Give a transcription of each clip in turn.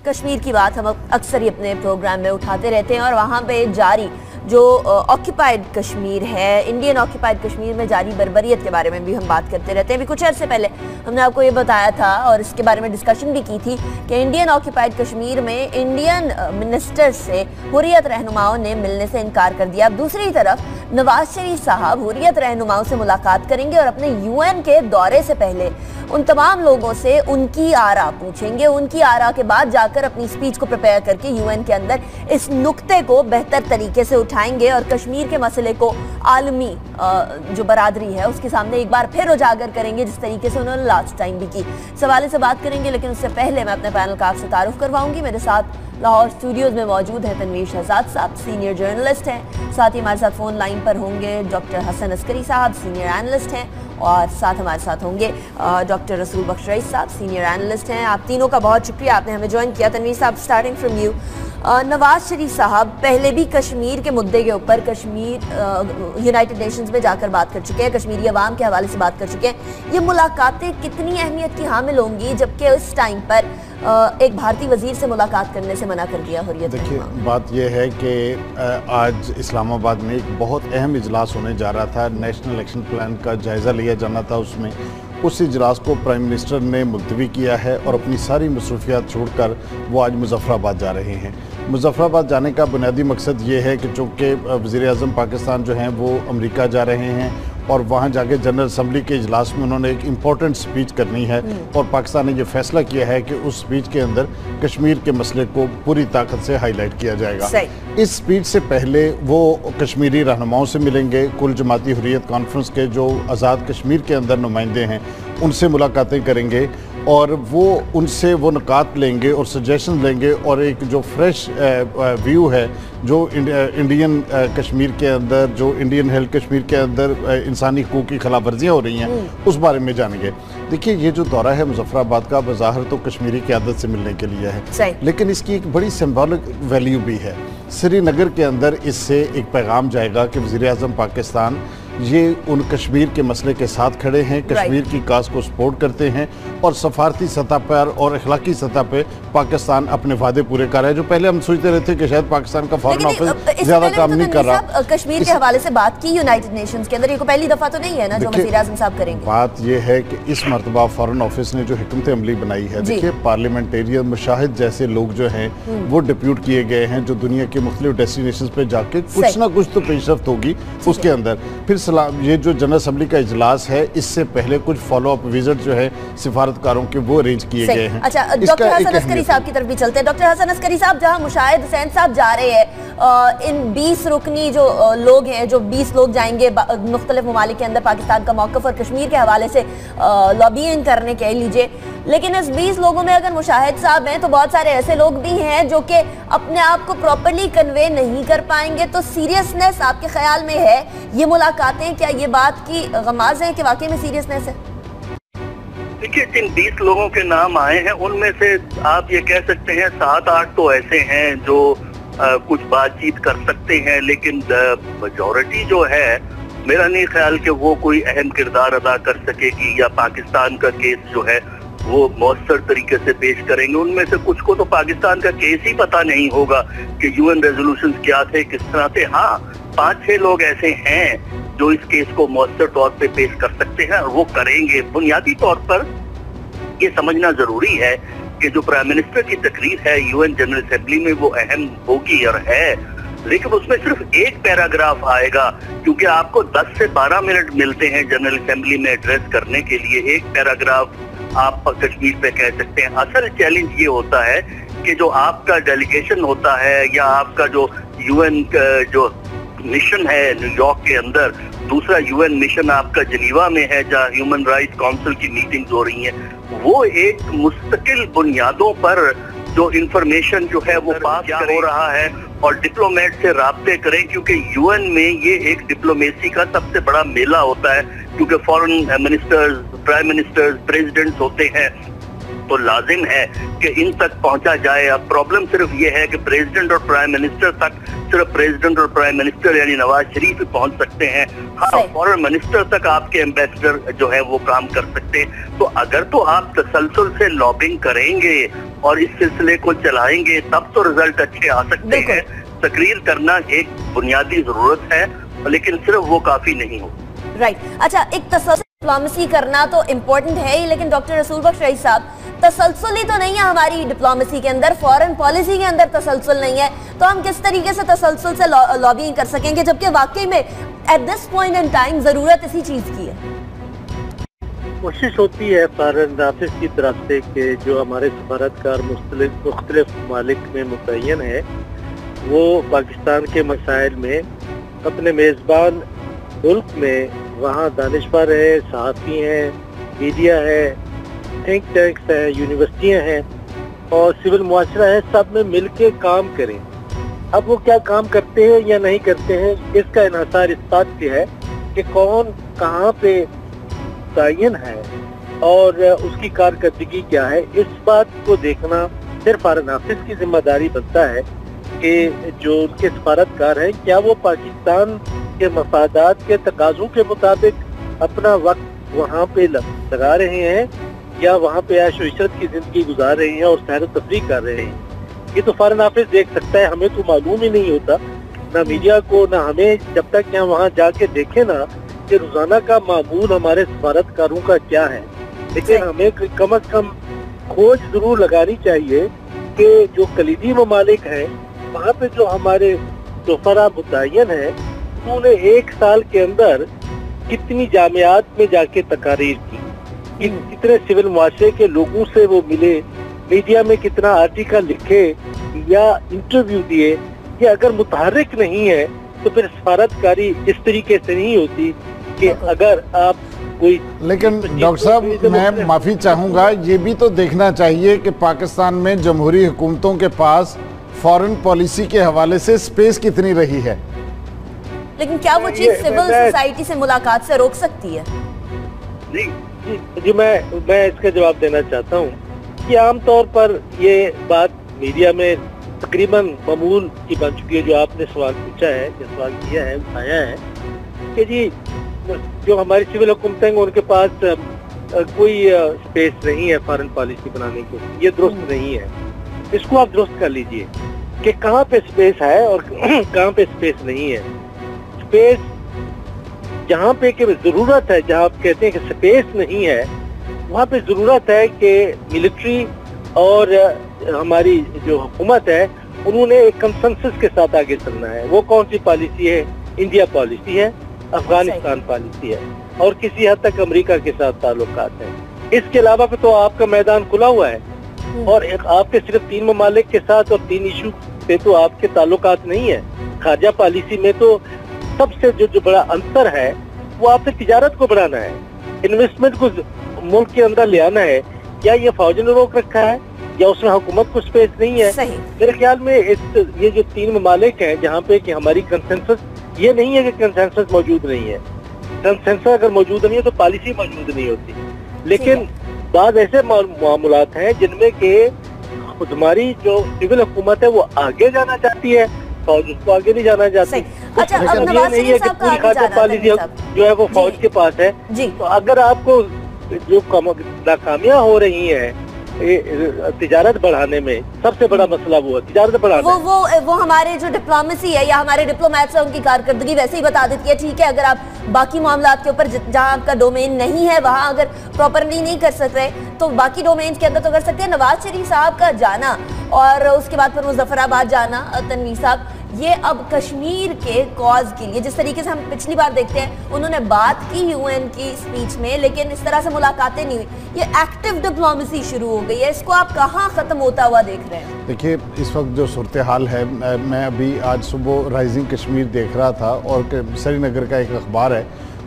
کشمیر کی بات ہم اکثر ہی اپنے پروگرام میں اٹھاتے رہتے ہیں اور وہاں پہ جاری جو آکیپائڈ کشمیر ہے، انڈین آکیپائڈ کشمیر میں جاری بربریت کے بارے میں بھی ہم بات کرتے رہتے ہیں۔ ابھی کچھ عرصے پہلے ہم نے آپ کو یہ بتایا تھا اور اس کے بارے میں ڈسکشن بھی کی تھی کہ انڈین آکیپائڈ کشمیر میں انڈین منسٹر سے حریت رہنماؤں نے ملنے سے انکار کر دیا۔ اب دوسری طرف نواز شریف صاحب حریت رہنماؤں سے ملاقات کریں گے اور اپنے یو این کے دورے سے پہلے ان تمام لوگوں سے ان کی آراء پوچھیں گے، ان کی آراء کے بعد جا کر اپنی سپیچ کو پریپیئر کر کے یو این کے اندر اس نقطے کو بہتر طریقے سے اٹھائیں گے اور کشمیر کے مسئلے کو عالمی جو برادری ہے اس کے سامنے ایک بار پھر اجاگر کریں گے، جس طریقے سے انہوں نے لاسٹ ٹائم بھی کی۔ اس حوالے سے بات کریں گے، لیکن اس سے پہلے میں اپنے پینل کا آپ سے تعارف کرواؤں گی۔ میرے ساتھ لاہور اسٹوڈیوز میں موجود ہیں تنویر شہزاد صاحب، سینئر جرنلسٹ ہیں، ساتھ ہی ہمارے ساتھ فون لائن پر ہوں گے ڈاکٹر حسن عسکری صاحب، سینئر اینالسٹ ہیں، اور ساتھ ہمارے ساتھ ہوں گے ڈاکٹر رسول بخش رئیس صاحب، سینئر اینالسٹ ہیں۔ آپ تینوں کا بہت شکریہ، آپ نے ہمیں جوائن کیا۔ تنویر صاحب، starting from you, Nawaz Sharif صاحب پہلے بھی کشمیر کے مدعے کے اوپر کشمیر یونائٹڈ نیشنز میں جا کر بات کر چکے ہیں، کشمیری عوام کے حوالے سے بات کر چکے ہیں۔ یہ ملاقاتیں کتنی اہمیت کی حامل ہوں گی جبکہ اس ٹائم پر ایک بھارتی وزیر سے ملاقات کرنے سے منع کر دیا حریت؟ دیکھیے، بات یہ ہے کہ آج اسلام آباد میں ایک بہت اہم اجلاس ہونے جا رہا تھا، نیشنل ایکشن پلان کا جائزہ لیا جانا تھا اس میں۔ اس اجلاس کو پرائم منسٹر نے ملتوی کیا ہے اور اپنی ساری مصروفیات چھوڑ کر وہ آج مظفر آباد جا رہے ہیں۔ مظفر آباد جانے کا بنیادی مقصد یہ ہے کہ چونکہ وزیر اعظم پاکستان جو ہیں وہ امریکہ جا رہے ہیں اور وہاں جا کے جنرل اسمبلی کے اجلاس میں انہوں نے ایک امپورٹنٹ سپیچ کرنی ہے، اور پاکستان نے یہ فیصلہ کیا ہے کہ اس سپیچ کے اندر کشمیر کے مسئلے کو پوری طاقت سے ہائی لائٹ کیا جائے گا۔ اس سپیچ سے پہلے وہ کشمیری رہنماؤں سے ملیں گے، کل جماعتی حریت کانفرنس کے جو آزاد کشمیر کے اندر نمائندے ہیں ان سے ملاقاتیں کریں گے، اور وہ ان سے وہ نکات لیں گے اور سجیشن لیں گے، اور ایک جو فریش ویو ہے جو انڈین کشمیر کے اندر، جو انڈین ہیل کشمیر کے اندر انسانی حقوق کی خلاف ورزیاں ہو رہی ہیں اس بارے میں جانیں گے۔ دیکھیے، یہ جو دورہ ہے مظفر آباد کا بظاہر تو کشمیری قیادت سے ملنے کے لیے ہے، لیکن اس کی ایک بڑی سمبولک ویلیو بھی ہے۔ سری نگر کے اندر اس سے ایک پیغام جائے گا کہ وزیر اعظم پاکستان یہ ان کشمیر کے مسئلے کے ساتھ کھڑے ہیں، کشمیر کی کاز کو سپورٹ کرتے ہیں، اور سفارتی سطح پر اور اخلاقی سطح پہ پاکستان اپنے وعدے پورے کر رہے ہیں۔ جو پہلے ہم سوچتے رہے تھے کہ شاید پاکستان کا فارن آفس زیادہ کام نہیں کر رہا۔ کشمیر کے حوالے سے بات کی یونائٹڈ نیشنز کے اندر، یہ کو پہلی دفعہ تو نہیں ہے نا جو وزیر اعظم صاحب کریں گے؟ بات یہ ہے کہ اس مرتبہ فارن آفس نے جو حکمت عملی بنائی ہے، دیکھیے پارلیمنٹیرین مشاہد جیسے لوگ جو ہیں وہ ڈپیوٹ کیے گئے ہیں، جو دنیا کے مختلف ڈیسٹینیشنز پہ جا کے کچھ نہ کچھ تو پیش رفت ہوگی اس کے اندر۔ پھر یہ جو جنرل اسمبلی کا اجلاس ہے، اس سے پہلے کچھ فالو اپ وزٹ جو ہے سفارتکاروں کے وہ ارینج کیے گئے ہیں۔ اچھا، ڈاکٹر حسن عسکری صاحب کی طرف بھی چلتے ہیں۔ ڈاکٹر حسن عسکری صاحب، جہاں مشاہد حسین صاحب جا رہے ہیں، ان 20 رکنی جو لوگ ہیں، جو 20 لوگ جائیں گے مختلف ممالک کے اندر پاکستان کا موقف اور کشمیر کے حوالے سے لابینگ کرنے کے لیجئے، لیکن اس 20 لوگوں میں اگر مشاہد صاحب ہیں تو بہت سارے ایسے لوگ بھی ہیں جو کہ اپنے آپ کو پراپرلی کنوے نہیں کر پائیں گے، تو سیریسنس آپ کے خیال میں ہے یہ ملاقاتیں؟ کیا یہ بات کی غماز ہے کہ واقعی میں سیریسنس ہے؟ دیکھیے، جن 20 لوگوں کے نام آئے ہیں ان میں سے آپ یہ کہہ سکتے ہیں 7-8 تو ایسے ہیں جو کچھ بات چیت کر سکتے ہیں، لیکن میجورٹی جو ہے میرا نہیں خیال کہ وہ کوئی اہم کردار ادا کر سکے گی یا پاکستان کا کیس جو ہے وہ مؤثر طریقے سے پیش کریں گے۔ ان میں سے کچھ کو تو پاکستان کا کیس ہی پتہ نہیں ہوگا کہ یو این ریزولوشنز کیا تھے، کس طرح سے۔ ہاں، 5-6 لوگ ایسے ہیں جو اس کیس کو مؤثر طور پہ پیش کر سکتے ہیں اور وہ کریں گے۔ بنیادی طور پر یہ سمجھنا ضروری ہے کہ جو پرائم منسٹر کی تقریر ہے یو این جنرل اسمبلی میں وہ اہم ہوگی اور ہے، لیکن اس میں صرف ایک پیراگراف آئے گا، کیونکہ آپ کو 10 سے 12 منٹ ملتے ہیں جنرل اسمبلی میں ایڈریس کرنے کے لیے۔ ایک پیراگراف آپ کشمیر پہ کہہ سکتے ہیں۔ اصل چیلنج یہ ہوتا ہے کہ جو آپ کا ڈیلیگیشن ہوتا ہے یا آپ کا جو یو این جو مشن ہے نیو یارک کے اندر، دوسرا یو این مشن آپ کا جنیوا میں ہے جہاں ہیومن رائٹ کونسل کی میٹنگز ہو رہی ہیں، وہ ایک مستقل بنیادوں پر جو انفارمیشن جو ہے وہ پاس ہو رہا ہے اور ڈپلومیٹ سے رابطے کریں، کیونکہ یو این میں یہ ایک ڈپلومیسی کا سب سے بڑا میلہ ہوتا ہے، کیونکہ foreign ministers, prime ministers, presidents ہوتے ہیں، तो लाजिम है कि इन तक पहुंचा जाए। अब प्रॉब्लम सिर्फ ये है कि प्रेसिडेंट और प्राइम मिनिस्टर तक सिर्फ प्रेसिडेंट और प्राइम मिनिस्टर यानी नवाज शरीफ ही पहुंच सकते हैं। हाँ, फॉरेन मिनिस्टर तक आपके एम्बेसडर जो है वो काम कर सकते हैं। तो अगर तो आप तसलसल से लॉबिंग करेंगे और इस सिलसिले को चलाएंगे तब तो रिजल्ट अच्छे आ सकते हैं। तकरीर करना एक बुनियादी जरूरत है, लेकिन सिर्फ वो काफी नहीं हो। राइट, अच्छा, एक तसलसल डिप्लोमेसी करना तो इम्पोर्टेंट है ही, लेकिन डॉक्टर रसूल बख्श रईस साहब, तसलसल ही तो नहीं है हमारी डिप्लोमेसी के अंदर, फॉरेन पॉलिसी के अंदर तसलसल नहीं है, तो हम किस तरीके से तसलसल से लॉबिंग कर सकेंगे, जबकि वाकई में at this point in time जरूरत इसी चीज की है। कोशिश होती है फॉरेन ऑफिस की तरफ से कि जो हमारे सफारतकार मुख्तलिफ ममालिक में मुतय्यन है वो पाकिस्तान के मसाइल में अपने मेज़बान मुल्क में वहाँ दानिशवर है, सहाफ़ी हैं, मीडिया है, थिंक टैंक्स है, यूनिवर्सिटियाँ हैं और सिविल मुआशरा है, सब में मिल के काम करें। अब वो क्या काम करते हैं या नहीं करते हैं, इसका इन्हिसार इस बात पे है कि कौन कहाँ पे तयन है और उसकी कारकर्दगी क्या है। इस बात को देखना सिर्फ फॉरेन ऑफिस की जिम्मेदारी बनता है कि जो उनके सफारतकार हैं क्या वो पाकिस्तान के मफादात के तकाज़ों के मुताबिक अपना वक्त वहाँ पे लगा रहे हैं या वहाँ पे ऐश व इशरत की जिंदगी गुजार रहे हैं और सैर व तफरीह कर रहे हैं। ये तो फॉरेन ऑफिस देख सकता है, हमें तो मालूम ही नहीं होता, ना मीडिया को ना हमें, जब तक कि हम वहाँ जाके देखें ना कि रोजाना का मामूल हमारे सफारतकारों का क्या है। लेकिन हमें कम अज कम खोज जरूर लगानी चाहिए कि जो कलीदी ममालिक हैं वहाँ पे जो हमारे सफरा मुतय्यन है उन्होंने एक साल के अंदर कितनी जामियात में जाके तकारीर की, कितने सिविल मुआशरे के लोगों से वो मिले, मीडिया में कितना आर्टिकल लिखे या इंटरव्यू दिए। कि अगर मुतहर्रिक नहीं है तो फिर सफारतकारी इस तरीके से नहीं होती कि अगर आप कोई। लेकिन डॉक्टर साहब मैं माफ़ी चाहूँगा, ये भी तो देखना चाहिए कि पाकिस्तान में जमहूरी हुकूमतों के पास फॉरेन पॉलिसी के हवाले से स्पेस कितनी रही है, लेकिन क्या वो चीज सिविल सोसाइटी से मुलाकात से रोक सकती है? जी मैं इसका जवाब देना चाहता हूँ कि आमतौर पर ये बात मीडिया में तकरीबन मामूल की बन चुकी है। जो आपने सवाल पूछा है, जो सवाल किया है, उठाया है कि जी जो हमारी सिविल हुकूमतें हैं उनके पास कोई स्पेस नहीं है फॉरेन पॉलिसी बनाने की, ये दुरुस्त नहीं है। इसको आप दुरुस्त कर लीजिए कि कहाँ पे स्पेस है और कहाँ पे स्पेस नहीं है। स्पेस जहाँ पे कि जरूरत है, जहाँ आप कहते हैं कि स्पेस नहीं है, वहाँ पे जरूरत है कि मिलिट्री और हमारी जो हुकूमत है उन्होंने एक कंसेंसस के साथ आगे चलना है। वो कौन सी पॉलिसी है? इंडिया पॉलिसी है, अफगानिस्तान पॉलिसी है और किसी हद तक अमेरिका के साथ ताल्लुकात है। इसके अलावा तो आपका मैदान खुला हुआ है और आपके सिर्फ 3 ममालिक के साथ और 3 इशू पे तो आपके ताल्लुकात नहीं है। खारजा पॉलिसी में तो सबसे जो बड़ा अंतर है वो आपने तिजारत को बढ़ाना है, इन्वेस्टमेंट को मुल्क के अंदर ले आना है। क्या ये फौज ने रोक रखा है या उसमें हुकूमत को स्पेस नहीं है? मेरे ख्याल में ये जो 3 ममालिक हैं जहाँ पे कि हमारी कंसेंसस, ये नहीं है कि कंसेंसस मौजूद नहीं है। कंसेंसस अगर मौजूद नहीं है तो पॉलिसी मौजूद नहीं होती। लेकिन बाद ऐसे मामलात हैं जिनमें के हमारी जो सिविल हुकूमत है वो आगे जाना चाहती है, फौज उसको आगे नहीं जाना चाहती। अच्छा, ये नहीं है कि पूरी खातिर पॉलिसी जो है वो फौज के पास है। तो अगर आपको जो नाकामियां हो रही हैं तिजारत बढ़ाने में, सबसे बड़ा मसला वो है तिजारत बढ़ाना। वो हमारे जो डिप्लोमेसी है या हमारे डिप्लोमेट्स है उनकी कारकर्दगी वैसे ही बता देती है। ठीक है, अगर आप बाकी मामलात के ऊपर जहां आपका डोमेन नहीं है वहां अगर प्रॉपरली नहीं कर सकते तो बाकी डोमेन के अंदर तो कर सकते हैं। नवाज शरीफ साहब का जाना और उसके बाद फिर मुजफ्फराबाद जाना, तनवीर साहब, ये अब कश्मीर के कॉज के लिए जिस तरीके से हम पिछली बार देखते हैं उन्होंने बात की यूएन की स्पीच में, लेकिन इस तरह से मुलाकातें नहीं हुई, ये एक्टिव डिप्लोमेसी शुरू हो गई है। इसको आप कहाँ खत्म होता हुआ देख रहे हैं? देखिए, इस वक्त जो सूरत हाल है, मैं अभी आज सुबह राइजिंग कश्मीर देख रहा था और श्रीनगर का एक अखबार है,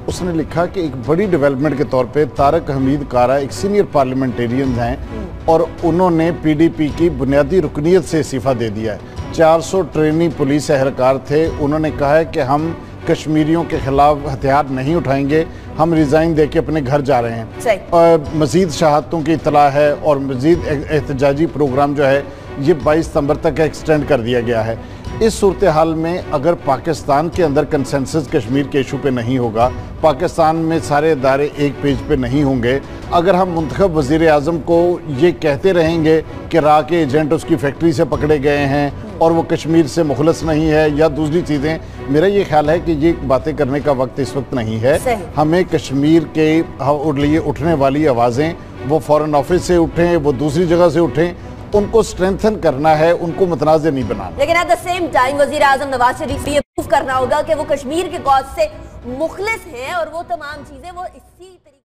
उसने लिखा कि एक बड़ी डेवलपमेंट के तौर पे तारक हमीद कारा एक सीनियर पार्लियामेंटेरियन हैं और उन्होंने पीडीपी की बुनियादी रुकनीत से इस्तीफा दे दिया है। 400 ट्रेनी पुलिस एहलकार थे, उन्होंने कहा है कि हम कश्मीरियों के खिलाफ हथियार नहीं उठाएंगे, हम रिज़ाइन दे के अपने घर जा रहे हैं। और मज़ीद शहादतों की इतला है और मज़ीद एहतजाजी प्रोग्राम जो है ये 22 सितंबर तक एक्सटेंड कर दिया गया है। इस सूरत हाल में अगर पाकिस्तान के अंदर कंसेंसस कश्मीर के इशू पे नहीं होगा, पाकिस्तान में सारे इदारे एक पेज पे नहीं होंगे, अगर हम मुंतखब वज़ीर आज़म को ये कहते रहेंगे कि रा के एजेंट उसकी फैक्ट्री से पकड़े गए हैं और वो कश्मीर से मुखलस नहीं है या दूसरी चीज़ें, मेरा ये ख्याल है कि ये बातें करने का वक्त इस वक्त नहीं है। हमें कश्मीर के लिए उठने वाली आवाज़ें, वो फॉरेन ऑफिस से उठें, वो दूसरी जगह से उठें, उनको स्ट्रेंथन करना है, उनको मुतनाज़ नहीं बनाना। लेकिन एट द सेम टाइम वज़ीर आज़म नवाज शरीफ ये प्रूव करना होगा कि वो कश्मीर के कॉज से मुखलिस हैं और वो तमाम चीज़ें वो इसी तरीके